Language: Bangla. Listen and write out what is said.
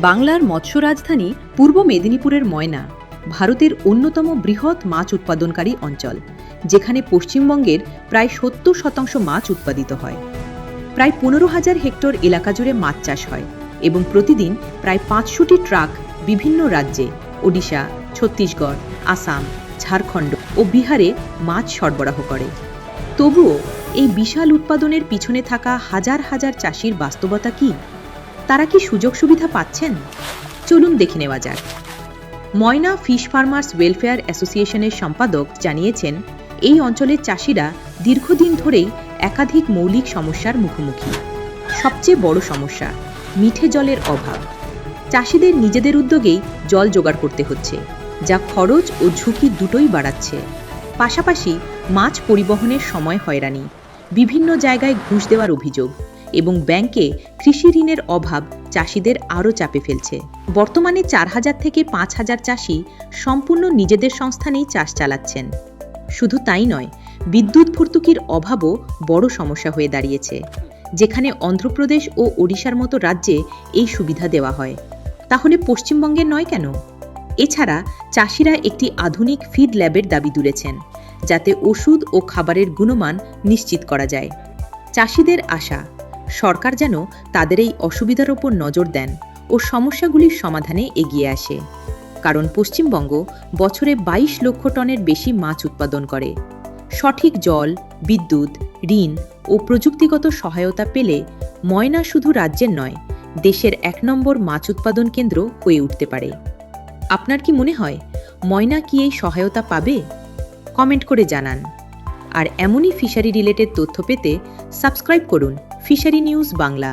বাংলার মৎস্য রাজধানী পূর্ব মেদিনীপুরের ময়না ভারতের অন্যতম বৃহৎ মাছ উৎপাদনকারী অঞ্চল, যেখানে পশ্চিমবঙ্গের প্রায় ৭০% মাছ উৎপাদিত হয়। প্রায় ১৫,০০০ হেক্টর এলাকা জুড়ে মাছ চাষ হয় এবং প্রতিদিন প্রায় ৫০০টি ট্রাক বিভিন্ন রাজ্যে ওড়িশা, ছত্তিশগড়, আসাম, ঝাড়খণ্ড ও বিহারে মাছ সরবরাহ করে। তবুও এই বিশাল উৎপাদনের পিছনে থাকা হাজার হাজার চাষির বাস্তবতা কি? তারা কি সুযোগ সুবিধা পাচ্ছেন? চলুন দেখে নেওয়া যাক। ময়না ফিশ ফার্মার্স ওয়েলফেয়ার অ্যাসোসিয়েশনের সম্পাদক জানিয়েছেন, এই অঞ্চলের চাষিরা দীর্ঘদিন ধরেই একাধিক মৌলিক সমস্যার মুখোমুখি। সবচেয়ে বড় সমস্যা মিঠে জলের অভাব। চাষিদের নিজেদের উদ্যোগেই জল জোগাড় করতে হচ্ছে, যা খরচ ও ঝুঁকি দুটোই বাড়াচ্ছে। পাশাপাশি মাছ পরিবহনের সময় হয়রানি, বিভিন্ন জায়গায় ঘুষ দেওয়ার অভিযোগ এবং ব্যাংকে কৃষি ঋণের অভাব চাষিদের আরও চাপে ফেলছে। বর্তমানে ৪,০০০ থেকে ৫,০০০ চাষি সম্পূর্ণ নিজেদের সংস্থানেই চাষ চালাচ্ছেন। শুধু তাই নয়, বিদ্যুৎ ভর্তুকির অভাবও বড় সমস্যা হয়ে দাঁড়িয়েছে, যেখানে অন্ধ্রপ্রদেশ ও ওড়িশার মতো রাজ্যে এই সুবিধা দেওয়া হয়। তাহলে পশ্চিমবঙ্গের নয় কেন? এছাড়া চাষিরা একটি আধুনিক ফিড ল্যাবের দাবি তুলেছেন, যাতে ওষুধ ও খাবারের গুণমান নিশ্চিত করা যায়। চাষিদের আশা, সরকার যেন তাদের এই অসুবিধার ওপর নজর দেন ও সমস্যাগুলির সমাধানে এগিয়ে আসে। কারণ পশ্চিমবঙ্গ বছরে ২২ লক্ষ টনের বেশি মাছ উৎপাদন করে। সঠিক জল, বিদ্যুৎ, ঋণ ও প্রযুক্তিগত সহায়তা পেলে ময়না শুধু রাজ্যের নয়, দেশের ১ নম্বর মাছ উৎপাদন কেন্দ্র হয়ে উঠতে পারে। আপনার কি মনে হয় ময়না কি এই সহায়তা পাবে? কমেন্ট করে জানান। আর এমনই ফিশারি রিলেটেড তথ্য পেতে সাবস্ক্রাইব করুন ফিশারি নিউজ বাংলা।